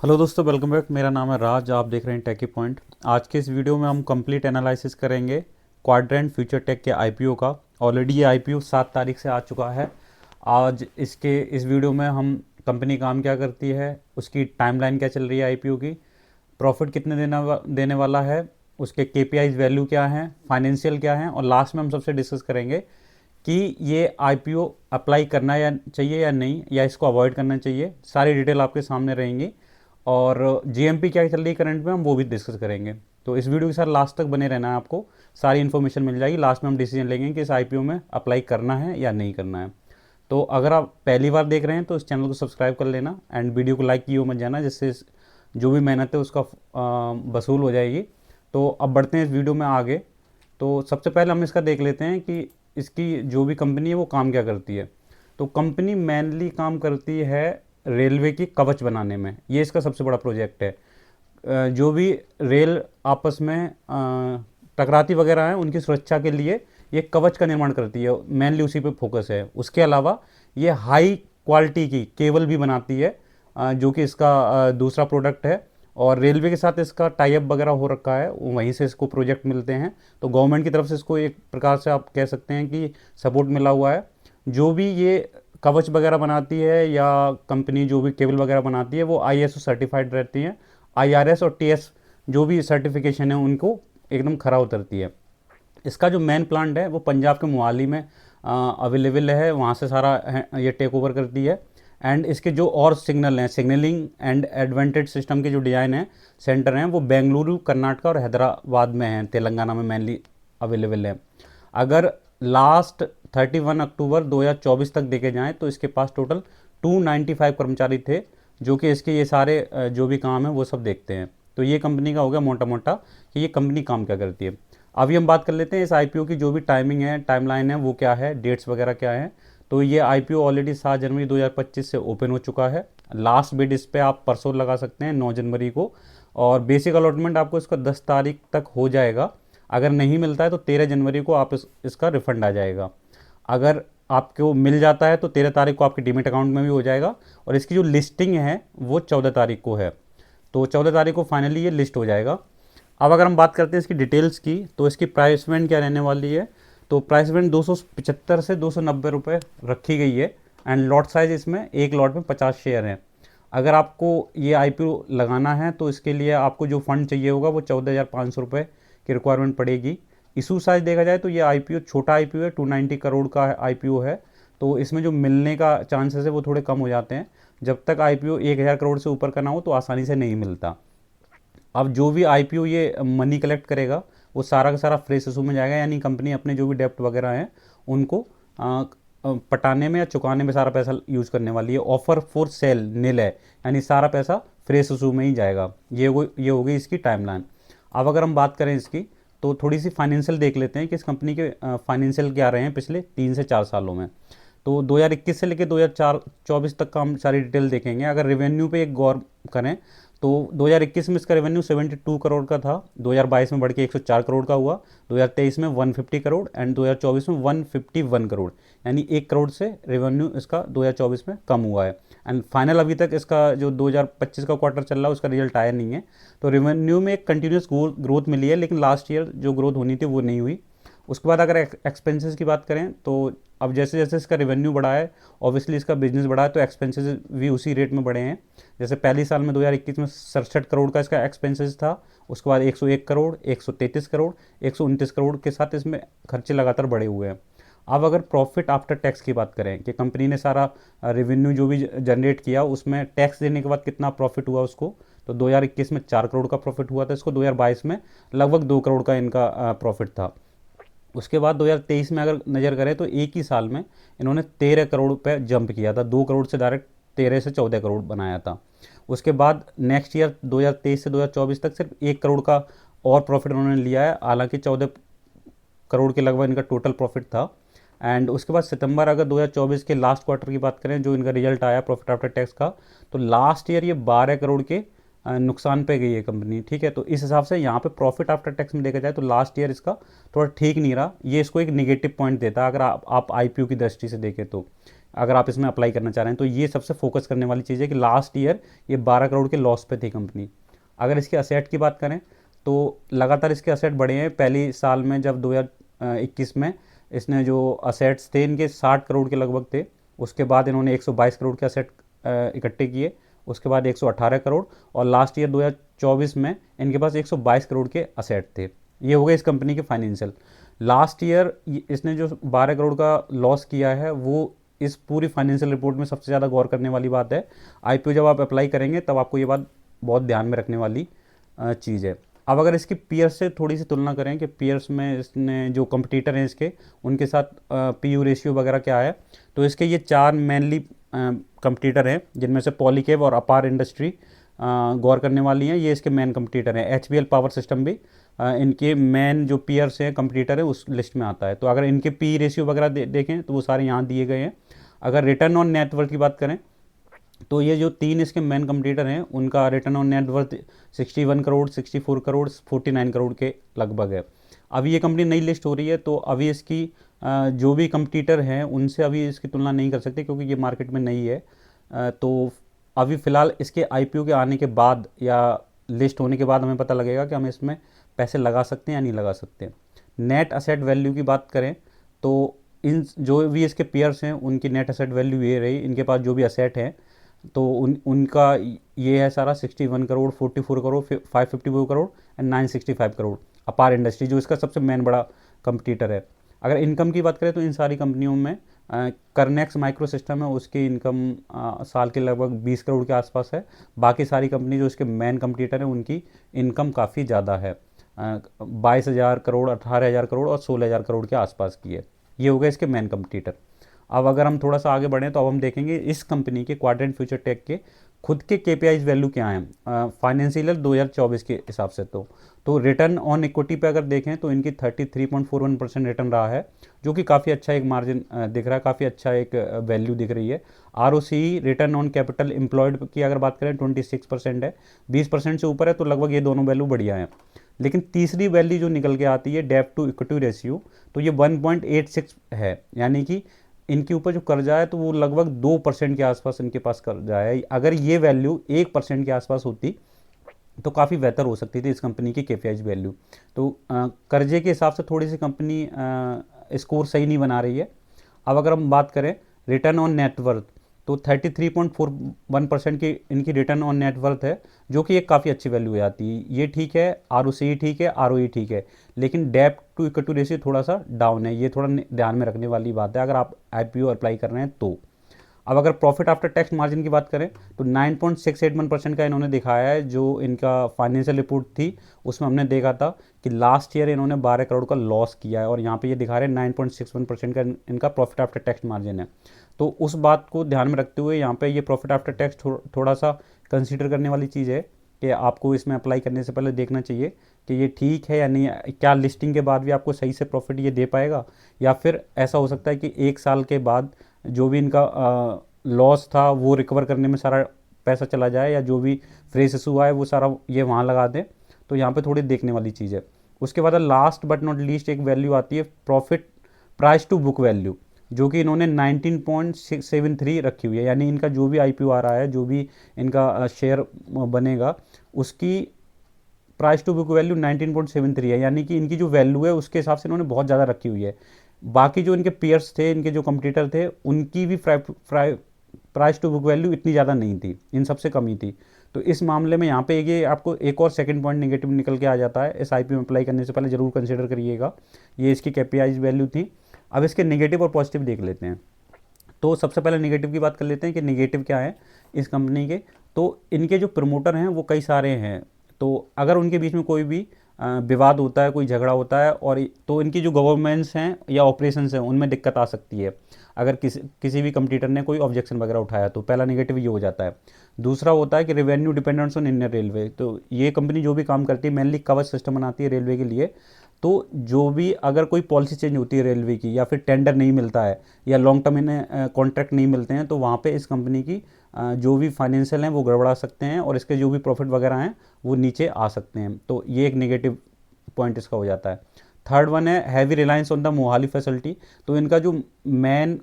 Hello दोस्तों, welcome back. मेरा नाम है राज, आप देख रहे हैं टेकी पॉइंट। आज के इस वीडियो में हम कंप्लीट एनालिसिस करेंगे क्वाड्रेंट फ्यूचर टेक के आईपीओ का। ऑलरेडी ये आईपीओ 7 तारीख से आ चुका है। आज इस वीडियो में हम कंपनी काम क्या करती है, उसकी टाइमलाइन क्या चल रही है, आईपीओ की प्रॉफिट कितने देने वाला है, उसके केपीआईज वैल्यू क्या है, फाइनेंशियल क्या है, और लास्ट में हम सबसे डिस्कस करेंगे कि ये आईपीओ अप्लाई करना या चाहिए या नहीं, या इसको अवॉइड करना चाहिए। सारी डिटेल आपके सामने रहेंगी और जीएमपी क्या चल रही है करंट में, हम वो भी डिस्कस करेंगे। तो इस वीडियो के साथ लास्ट तक बने रहना है, आपको सारी इन्फॉर्मेशन मिल जाएगी। लास्ट में हम डिसीजन लेंगे कि इस आईपीओ में अप्लाई करना है या नहीं करना है। तो अगर आप पहली बार देख रहे हैं तो इस चैनल को सब्सक्राइब कर लेना एंड वीडियो को लाइक किए मत जाना, जिससे जो भी मेहनत है उसका वसूल हो जाएगी। तो अब बढ़ते हैं इस वीडियो में आगे। तो सबसे पहले हम इसका देख लेते हैं कि इसकी जो भी कंपनी है वो काम क्या करती है। तो कंपनी मेनली काम करती है रेलवे की कवच बनाने में। ये इसका सबसे बड़ा प्रोजेक्ट है। जो भी रेल आपस में टकराती वगैरह हैं, उनकी सुरक्षा के लिए ये कवच का निर्माण करती है, मेनली उसी पे फोकस है। उसके अलावा ये हाई क्वालिटी की केबल भी बनाती है, जो कि इसका दूसरा प्रोडक्ट है। और रेलवे के साथ इसका टाई अप वगैरह हो रखा है, वहीं से इसको प्रोजेक्ट मिलते हैं। तो गवर्नमेंट की तरफ से इसको एक प्रकार से आप कह सकते हैं कि सपोर्ट मिला हुआ है। जो भी ये कवच वगैरह बनाती है या कंपनी जो भी केबल वगैरह बनाती है, वो आईएसओ सर्टिफाइड रहती हैं। आईआरएस और टीएस जो भी सर्टिफिकेशन है उनको एकदम खरा उतरती है। इसका जो मेन प्लांट है वो पंजाब के मोहाली में अवेलेबल है, वहाँ से सारा ये टेक ओवर करती है। एंड इसके जो और सिग्नल हैं, सिग्नलिंग एंड एडवांटेज सिस्टम के जो डिज़ाइन हैं, सेंटर हैं, वो बेंगलुरु कर्नाटक और हैदराबाद में हैं, तेलंगाना में मेनली अवेलेबल है। अगर लास्ट 31 अक्टूबर 2024 तक देखे जाएँ तो इसके पास टोटल 295 कर्मचारी थे, जो कि इसके ये सारे जो भी काम है वो सब देखते हैं। तो ये कंपनी का हो गया मोटा मोटा कि ये कंपनी काम क्या करती है। अभी हम बात कर लेते हैं इस आईपीओ की जो भी टाइमिंग है, टाइमलाइन है, वो क्या है, डेट्स वगैरह क्या है। तो ये आईपीओ ऑलरेडी 7 जनवरी 2025 से ओपन हो चुका है। लास्ट बिड इस पर आप परसों लगा सकते हैं, 9 जनवरी को। और बेसिक अलॉटमेंट आपको इसका 10 तारीख तक हो जाएगा। अगर नहीं मिलता है तो 13 जनवरी को आप इसका रिफंड आ जाएगा। अगर आपको मिल जाता है तो 13 तारीख को आपके डीमेट अकाउंट में भी हो जाएगा। और इसकी जो लिस्टिंग है वो 14 तारीख को है। तो 14 तारीख को फाइनली ये लिस्ट हो जाएगा। अब अगर हम बात करते हैं इसकी डिटेल्स की, तो इसकी प्राइस बैंड क्या रहने वाली है। तो प्राइस बैंड 275 से 290 रुपये रखी गई है। एंड लॉट साइज इसमें एक लॉट में 50 शेयर हैं। अगर आपको ये आईपीओ लगाना है तो इसके लिए आपको जो फंड चाहिए होगा वो 14,500 रुपये की रिक्वायरमेंट पड़ेगी। इशू साइज देखा जाए तो ये आईपीओ छोटा आईपीओ है, 290 करोड़ का आईपीओ है। तो इसमें जो मिलने का चांसेस है वो थोड़े कम हो जाते हैं। जब तक आईपीओ 1,000 करोड़ से ऊपर का ना हो तो आसानी से नहीं मिलता। अब जो भी आईपीओ ये मनी कलेक्ट करेगा वो सारा का सारा फ्रेश इशू में जाएगा, यानी कंपनी अपने जो भी डेप्ट वगैरह हैं उनको पटाने में या चुकाने में सारा पैसा यूज़ करने वाली है। ऑफर फॉर सेल नील है, यानी सारा पैसा फ्रेश इशू में ही जाएगा। ये हो गई इसकी टाइमलाइन। अब अगर हम बात करें इसकी, तो थोड़ी सी फाइनेंशियल देख लेते हैं कि इस कंपनी के फाइनेंशियल क्या रहे हैं पिछले 3 से 4 सालों में। तो 2021 से लेकर 2024 तक का हम सारी डिटेल देखेंगे। अगर रेवेन्यू पे एक गौर करें तो 2021 में इसका रेवेन्यू 72 करोड़ का था, 2022 में बढ़ के 104 करोड़ का हुआ, 2023 में 150 करोड़ एंड 2024 में 151 करोड़, यानी 1 करोड़ से रेवेन्यू इसका 2024 में कम हुआ है। एंड फाइनल अभी तक इसका जो 2025 का क्वार्टर चल रहा है उसका रिजल्ट आया नहीं है। तो रेवेन्यू में एक कंटिन्यूस ग्रोथ मिली है, लेकिन लास्ट ईयर जो ग्रोथ होनी थी वो नहीं हुई। उसके बाद अगर एक्सपेंसेस की बात करें तो अब जैसे जैसे इसका रेवेन्यू बढ़ा है, ऑब्वियसली इसका बिजनेस बढ़ा है, तो एक्सपेंसेस भी उसी रेट में बढ़े हैं। जैसे पहली साल में 2021 में 67 करोड़ का इसका एक्सपेंसेस था, उसके बाद 101 करोड़, 133 करोड़, 129 करोड़ के साथ इसमें खर्चे लगातार बढ़े हुए हैं। अब अगर प्रॉफिट आफ्टर टैक्स की बात करें कि कंपनी ने सारा रेवेन्यू जो भी जनरेट किया उसमें टैक्स देने के बाद कितना प्रॉफिट हुआ उसको, तो 2021 में 4 करोड़ का प्रॉफिट हुआ था इसको, 2022 में लगभग 2 करोड़ का इनका प्रॉफिट था। उसके बाद 2023 में अगर नज़र करें तो एक ही साल में इन्होंने 13 करोड़ पे जंप किया था, 2 करोड़ से डायरेक्ट 13 से 14 करोड़ बनाया था। उसके बाद नेक्स्ट ईयर 2023 से 2024 तक सिर्फ 1 करोड़ का और प्रॉफिट उन्होंने लिया है, हालांकि 14 करोड़ के लगभग इनका टोटल प्रॉफिट था। एंड उसके बाद सितंबर अगर 2024 के लास्ट क्वार्टर की बात करें जो इनका रिजल्ट आया प्रॉफिट आफ्टर टैक्स का, तो लास्ट ईयर ये 12 करोड़ के नुकसान पे गई है कंपनी। ठीक है, तो इस हिसाब से यहाँ पे प्रॉफिट आफ्टर टैक्स में देखा जाए तो लास्ट ईयर इसका थोड़ा ठीक नहीं रहा। ये इसको एक निगेटिव पॉइंट देता है अगर आप आईपीओ की दृष्टि से देखें तो, अगर आप इसमें अप्लाई करना चाह रहे हैं तो ये सबसे फोकस करने वाली चीज़ है कि लास्ट ईयर ये 12 करोड़ के लॉस पे थी कंपनी। अगर इसके असेट की बात करें तो लगातार इसके असेट बढ़े हैं। पहली साल में जब 2021 में इसने जो असेट्स थे इनके 60 करोड़ के लगभग थे, उसके बाद इन्होंने 122 करोड़ के असेट इकट्ठे किए, उसके बाद 118 करोड़, और लास्ट ईयर 2024 में इनके पास 122 करोड़ के असेट थे। ये हो गए इस कंपनी के फाइनेंशियल। लास्ट ईयर इसने जो 12 करोड़ का लॉस किया है वो इस पूरी फाइनेंशियल रिपोर्ट में सबसे ज़्यादा गौर करने वाली बात है। आईपीओ जब आप अप्लाई करेंगे तब आपको ये बात बहुत ध्यान में रखने वाली चीज़ है। अब अगर इसकी पीयर्स से थोड़ी सी तुलना करें कि पीयर्स में इसने जो कंपटीटर हैं इसके उनके साथ पीयू रेशियो वगैरह क्या है, तो इसके ये 4 मेनली कंपटीटर हैं जिनमें से पॉलीकेब और अपार इंडस्ट्री गौर करने वाली हैं। ये इसके मेन कंपटीटर हैं। एचबीएल पावर सिस्टम भी इनके मेन जो पीयर्स हैं कंपटीटर है उस लिस्ट में आता है। तो अगर इनके पी रेशियो वगैरह देखें तो वो सारे यहाँ दिए गए हैं। अगर रिटर्न ऑन नेटवर्थ की बात करें तो ये जो 3 इसके मेन कंपटीटर हैं उनका return on net worth 61 crore, 64 crore, 49 crore के लगभग है। अभी ये कंपनी नई लिस्ट हो रही है तो अभी इसकी जो भी कंपटीटर हैं उनसे अभी इसकी तुलना नहीं कर सकते क्योंकि ये मार्केट में नई है। तो अभी फ़िलहाल इसके आईपीओ के आने के बाद या लिस्ट होने के बाद हमें पता लगेगा कि हम इसमें पैसे लगा सकते हैं या नहीं लगा सकते। नेट असेट वैल्यू की बात करें तो इन जो भी इसके पेयर्स हैं उनकी नेट असेट वैल्यू ये रही। इनके पास जो भी असेट हैं तो उनका ये है सारा 61 करोड़, 44 करोड़, 554 करोड़ एंड 965 करोड़। अपार इंडस्ट्री जो इसका सबसे मेन बड़ा कंपटीटर है। अगर इनकम की बात करें तो इन सारी कंपनियों में करनेक्स माइक्रो सिस्टम है उसकी इनकम साल के लगभग 20 करोड़ के आसपास है। बाकी सारी कंपनी जो इसके मेन कंपटीटर हैं उनकी इनकम काफ़ी ज़्यादा है, 22,000 करोड़, 18,000 करोड़ और 16,000 करोड़ के आसपास की है। ये हो गए इसके मेन कंपटीटर। अब अगर हम थोड़ा सा आगे बढ़ें तो अब हम देखेंगे इस कंपनी के क्वाड्रेंट फ्यूचर टेक के खुद के केपीआईज वैल्यू क्या हैं फाइनेंशियल 2024 के हिसाब से। तो रिटर्न ऑन इक्विटी पे अगर देखें तो इनकी 33.41% रिटर्न रहा है जो कि काफ़ी अच्छा एक मार्जिन दिख रहा है, काफ़ी अच्छा एक वैल्यू दिख रही है। ROC return on capital employed की अगर बात करें 26% है, 20% से ऊपर है तो लगभग ये दोनों वैल्यू बढ़िया हैं। लेकिन तीसरी वैल्यू जो निकल के आती है डेब्ट टू इक्विटी रेशियो तो ये 1.86 है, यानी कि इनके ऊपर जो कर्जा है तो वो लगभग 2% के आसपास इनके पास कर्जा है। अगर ये वैल्यू 1% के आसपास होती तो काफ़ी बेहतर हो सकती थी इस कंपनी की केपीआई वैल्यू। तो कर्जे के हिसाब से थोड़ी सी कंपनी स्कोर सही नहीं बना रही है। अब अगर हम बात करें रिटर्न ऑन नेटवर्थ तो 33.41% की इनकी रिटर्न ऑन नेटवर्थ है जो कि एक काफ़ी अच्छी वैल्यू हो जाती है। ये ठीक है, आरओसी ठीक है, आरओई ठीक है, लेकिन डेब्ट टू इक्विटी रेशियो थोड़ा सा डाउन है। ये थोड़ा ध्यान में रखने वाली बात है अगर आप आईपीओ अप्लाई कर रहे हैं तो। अब अगर प्रॉफिट आफ्टर टैक्स मार्जिन की बात करें तो 9.681% का इन्होंने दिखाया है। जो इनका फाइनेंशियल रिपोर्ट थी उसमें हमने देखा था कि लास्ट ईयर इन्होंने 12 करोड़ का लॉस किया है और यहाँ पे ये दिखा रहे हैं 9.61% का इनका प्रॉफिट आफ्टर टैक्स मार्जिन है। तो उस बात को ध्यान में रखते हुए यहाँ पे ये प्रॉफिट आफ्टर टैक्स थोड़ा सा कंसीडर करने वाली चीज़ है कि आपको इसमें अप्लाई करने से पहले देखना चाहिए कि ये ठीक है या नहीं, क्या लिस्टिंग के बाद भी आपको सही से प्रॉफिट ये दे पाएगा, या फिर ऐसा हो सकता है कि 1 साल के बाद जो भी इनका लॉस था वो रिकवर करने में सारा पैसा चला जाए, या जो भी फ्रेश इशू आए वो सारा ये वहाँ लगा दें। तो यहाँ पे थोड़ी देखने वाली चीज़ है। उसके बाद लास्ट बट नॉट लीस्ट एक वैल्यू आती है profit price to book value, जो कि इन्होंने 19.73 रखी हुई है। यानी इनका जो भी आईपीओ आ रहा है, जो भी इनका शेयर बनेगा, उसकी प्राइस टू बुक वैल्यू 19.73 है। यानी कि इनकी जो वैल्यू है उसके हिसाब से इन्होंने बहुत ज़्यादा रखी हुई है। बाकी जो इनके पेयर्स थे, इनके जो कंपटीटर थे, उनकी भी प्राइस टू बुक वैल्यू इतनी ज़्यादा नहीं थी, इन सबसे कम ही थी। तो इस मामले में यहाँ पे ये आपको एक और सेकंड पॉइंट नेगेटिव निकल के आ जाता है। इस आईपीओ में अप्लाई करने से पहले ज़रूर कंसिडर करिएगा। ये इसकी केपीआई वैल्यू थी। अब इसके नेगेटिव और पॉजिटिव देख लेते हैं। तो सबसे पहले नेगेटिव की बात कर लेते हैं कि नेगेटिव क्या है इस कंपनी के। तो इनके जो प्रमोटर हैं वो कई सारे हैं। तो अगर उनके बीच में कोई भी विवाद होता है, कोई झगड़ा होता है, और तो इनकी जो गवर्नमेंट्स हैं या ऑपरेशंस हैं उनमें दिक्कत आ सकती है अगर किसी भी कंपटीटर ने कोई ऑब्जेक्शन वगैरह उठाया। तो पहला नेगेटिव ये हो जाता है। दूसरा होता है कि revenue dependence on Indian railway. तो ये कंपनी जो भी काम करती है मेनली कवच सिस्टम बनाती है रेलवे के लिए। तो जो भी अगर कोई पॉलिसी चेंज होती है रेलवे की, या फिर टेंडर नहीं मिलता है, या लॉन्ग टर्म इन्हें कॉन्ट्रैक्ट नहीं मिलते हैं, तो वहाँ पे इस कंपनी की जो भी फाइनेंशियल हैं वो गड़बड़ा सकते हैं और इसके जो भी प्रॉफिट वगैरह हैं वो नीचे आ सकते हैं। तो ये एक नेगेटिव पॉइंट इसका हो जाता है। थर्ड वन है heavy reliance on the Mohali facility. तो इनका जो मेन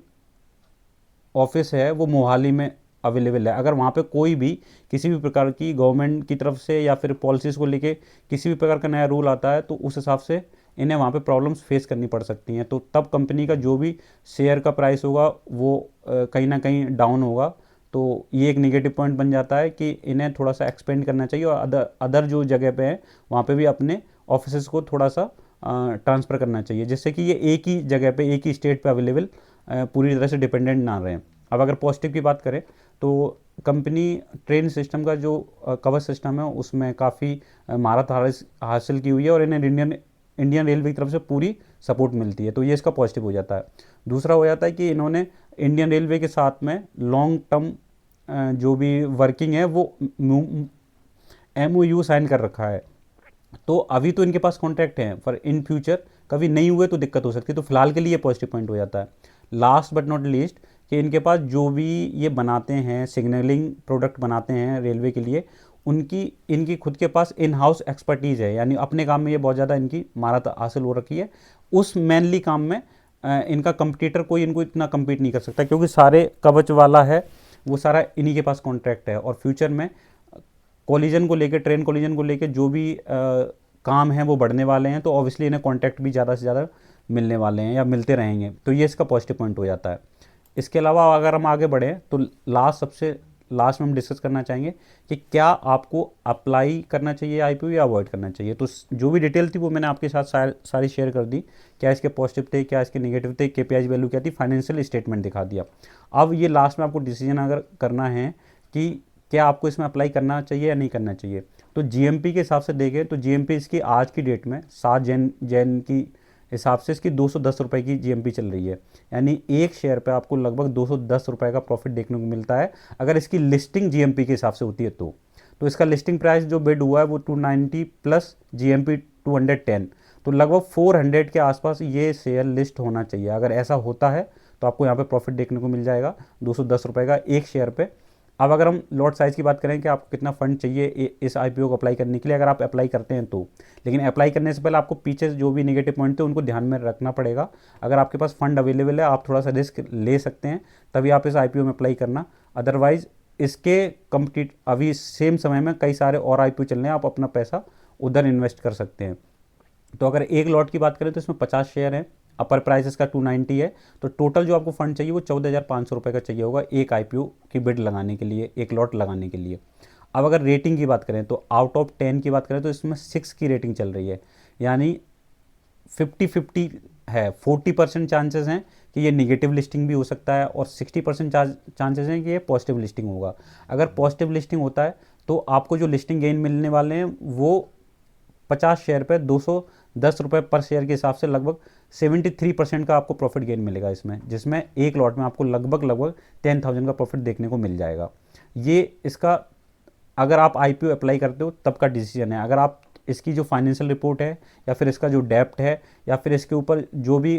ऑफिस है वो मोहाली में अवेलेबल है। अगर वहाँ पे कोई भी किसी भी प्रकार की गवर्नमेंट की तरफ से या फिर पॉलिसीज़ को लेके किसी भी प्रकार का नया रूल आता है तो उस हिसाब से इन्हें वहाँ पे प्रॉब्लम्स फेस करनी पड़ सकती हैं। तो तब कंपनी का जो भी शेयर का प्राइस होगा वो कहीं ना कहीं डाउन होगा। तो ये एक नेगेटिव पॉइंट बन जाता है कि इन्हें थोड़ा सा एक्सपेंड करना चाहिए और अदर जो जगह पे हैं वहाँ पे भी अपने ऑफिस को थोड़ा सा ट्रांसफ़र करना चाहिए, जिससे कि ये एक ही जगह पे एक ही स्टेट पे अवेलेबल पूरी तरह से डिपेंडेंट ना रहें। अब अगर पॉजिटिव की बात करें तो कंपनी ट्रेन सिस्टम का जो कवच सिस्टम है उसमें काफ़ी महारत हासिल की हुई है और इन्हें इंडियन रेलवे की तरफ से पूरी सपोर्ट मिलती है, तो ये इसका पॉजिटिव हो जाता है। दूसरा हो जाता है कि इन्होंने इंडियन रेलवे के साथ में लॉन्ग टर्म जो भी वर्किंग है वो MOU साइन कर रखा है। तो अभी तो इनके पास कॉन्ट्रैक्ट हैं, पर इन फ्यूचर कभी नहीं हुए तो दिक्कत हो सकती है। तो फिलहाल के लिए पॉजिटिव पॉइंट हो जाता है। लास्ट बट नॉट लीस्ट कि इनके पास जो भी ये बनाते हैं सिग्नलिंग प्रोडक्ट बनाते हैं रेलवे के लिए, इनकी खुद के पास इन हाउस एक्सपर्टीज़ है, यानी अपने काम में ये बहुत ज़्यादा इनकी महारत हासिल हो रखी है। उस मेनली काम में इनका कंपटीटर कोई इनको इतना कम्पीट नहीं कर सकता, क्योंकि सारे कवच वाला है वो सारा इन्हीं के पास कॉन्ट्रैक्ट है। और फ्यूचर में कोलिजन को लेकर, ट्रेन कोलिजन को लेकर जो भी काम है वो बढ़ने वाले हैं, तो ऑब्वियसली इन्हें कॉन्ट्रैक्ट भी ज़्यादा से ज़्यादा मिलने वाले हैं या मिलते रहेंगे। तो ये इसका पॉजिटिव पॉइंट हो जाता है। इसके अलावा अगर हम आगे बढ़ें तो सबसे लास्ट में हम डिस्कस करना चाहेंगे कि क्या आपको अप्लाई करना चाहिए IPO या अवॉइड करना चाहिए। तो जो भी डिटेल थी वो मैंने आपके साथ सारी शेयर कर दी। क्या इसके पॉजिटिव थे, क्या इसके नेगेटिव थे, KPI वैल्यू क्या थी, फाइनेंशियल स्टेटमेंट दिखा दिया। अब ये लास्ट में आपको डिसीजन अगर करना है कि क्या आपको इसमें अप्लाई करना चाहिए या नहीं करना चाहिए। तो GMP के हिसाब से देखें तो GMP इसकी आज की डेट में 7 जैन की हिसाब से इसकी 210 रुपये की GMP चल रही है, यानी एक शेयर पे आपको लगभग 210 रुपये का प्रॉफिट देखने को मिलता है अगर इसकी लिस्टिंग GMP के हिसाब से होती है। तो इसका लिस्टिंग प्राइस जो बिड हुआ है वो 290 प्लस GMP 210, तो लगभग 400 के आसपास ये शेयर लिस्ट होना चाहिए। अगर ऐसा होता है तो आपको यहाँ पे प्रॉफिट देखने को मिल जाएगा 210 रुपये का एक शेयर पे। अब अगर हम लॉट साइज़ की बात करें कि आपको कितना फंड चाहिए इस IPO को अप्लाई करने के लिए, अगर आप अप्लाई करते हैं तो, लेकिन अप्लाई करने से पहले आपको पीछे जो भी नेगेटिव पॉइंट थे उनको ध्यान में रखना पड़ेगा। अगर आपके पास फंड अवेलेबल है आप थोड़ा सा रिस्क ले सकते हैं, तभी आप इस IPO में अप्लाई करना। अदरवाइज़ इसके कंप्लीट अभी सेम समय में कई सारे और IPO चल रहे हैं, आप अपना पैसा उधर इन्वेस्ट कर सकते हैं। तो अगर एक लॉट की बात करें तो इसमें 50 शेयर हैं, अपर प्राइस इसका 290 है, तो टोटल जो आपको फंड चाहिए वो 14,500 रुपये का चाहिए होगा एक IPO की बिड लगाने के लिए, एक लॉट लगाने के लिए। अब अगर रेटिंग की बात करें तो आउट ऑफ 10 की बात करें तो इसमें 6 की रेटिंग चल रही है, यानी 50-50 है। 40% चांसेस हैं कि ये निगेटिव लिस्टिंग भी हो सकता है और 60% चांसेस हैं कि ये पॉजिटिव लिस्टिंग होगा। अगर पॉजिटिव लिस्टिंग होता है तो आपको जो लिस्टिंग गेन मिलने वाले हैं वो 50 शेयर पे 210 रुपये पर शेयर के हिसाब से लगभग 73% का आपको प्रॉफिट गेन मिलेगा इसमें, जिसमें एक लॉट में आपको लगभग 10,000 का प्रॉफिट देखने को मिल जाएगा। ये इसका अगर आप IPO अप्लाई करते हो तब का डिसीजन है। अगर आप इसकी जो फाइनेंशियल रिपोर्ट है या फिर इसका जो डेप्ट है या फिर इसके ऊपर जो भी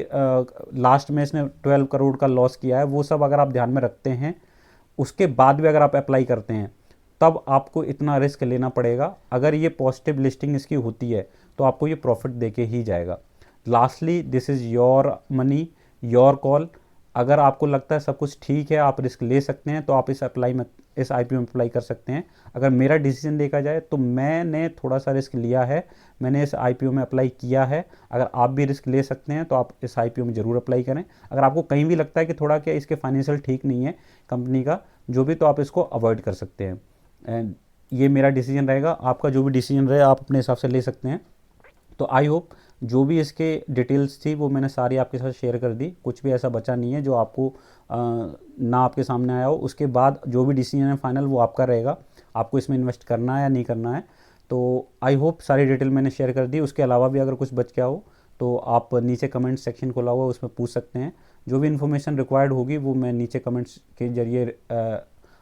लास्ट में इसने 12 करोड़ का लॉस किया है वो सब अगर आप ध्यान में रखते हैं, उसके बाद भी अगर आप अप्लाई करते हैं तब आपको इतना रिस्क लेना पड़ेगा। अगर ये पॉजिटिव लिस्टिंग इसकी होती है तो आपको ये प्रॉफिट देके ही जाएगा। Lastly this is your money, your call. अगर आपको लगता है सब कुछ ठीक है, आप रिस्क ले सकते हैं, तो आप इस IPO में अप्लाई कर सकते हैं। अगर मेरा डिसीजन देखा जाए तो मैंने थोड़ा सा रिस्क लिया है, मैंने इस IPO में अप्लाई किया है। अगर आप भी रिस्क ले सकते हैं तो आप इस IPO में ज़रूर अप्लाई करें। अगर आपको कहीं भी लगता है कि थोड़ा क्या इसके फाइनेंशियल ठीक नहीं है कंपनी का जो भी, तो आप इसको अवॉइड कर सकते हैं। एंड ये मेरा डिसीजन रहेगा, आपका जो भी डिसीजन रहे आप अपने हिसाब से ले सकते हैं। तो आई होप जो भी इसके डिटेल्स थी वो मैंने सारी आपके साथ शेयर कर दी, कुछ भी ऐसा बचा नहीं है जो आपको ना आपके सामने आया हो। उसके बाद जो भी डिसीजन है फाइनल वो आपका रहेगा, आपको इसमें इन्वेस्ट करना है या नहीं करना है। तो आई होप सारी डिटेल मैंने शेयर कर दी। उसके अलावा भी अगर कुछ बच गया हो तो आप नीचे कमेंट सेक्शन खुला हुआ उसमें पूछ सकते हैं। जो भी इन्फॉर्मेशन रिक्वायर्ड होगी वो मैं नीचे कमेंट्स के जरिए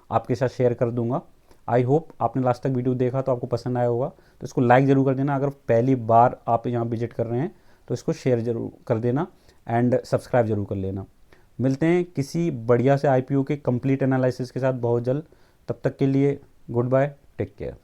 आपके साथ शेयर कर दूंगा। आई होप आपने लास्ट तक वीडियो देखा तो आपको पसंद आया होगा, तो इसको लाइक ज़रूर कर देना। अगर पहली बार आप यहाँ विजिट कर रहे हैं तो इसको शेयर ज़रूर कर देना एंड सब्सक्राइब ज़रूर कर लेना। मिलते हैं किसी बढ़िया से IPO के कंप्लीट एनालिसिस के साथ बहुत जल्द। तब तक के लिए गुड बाय, टेक केयर।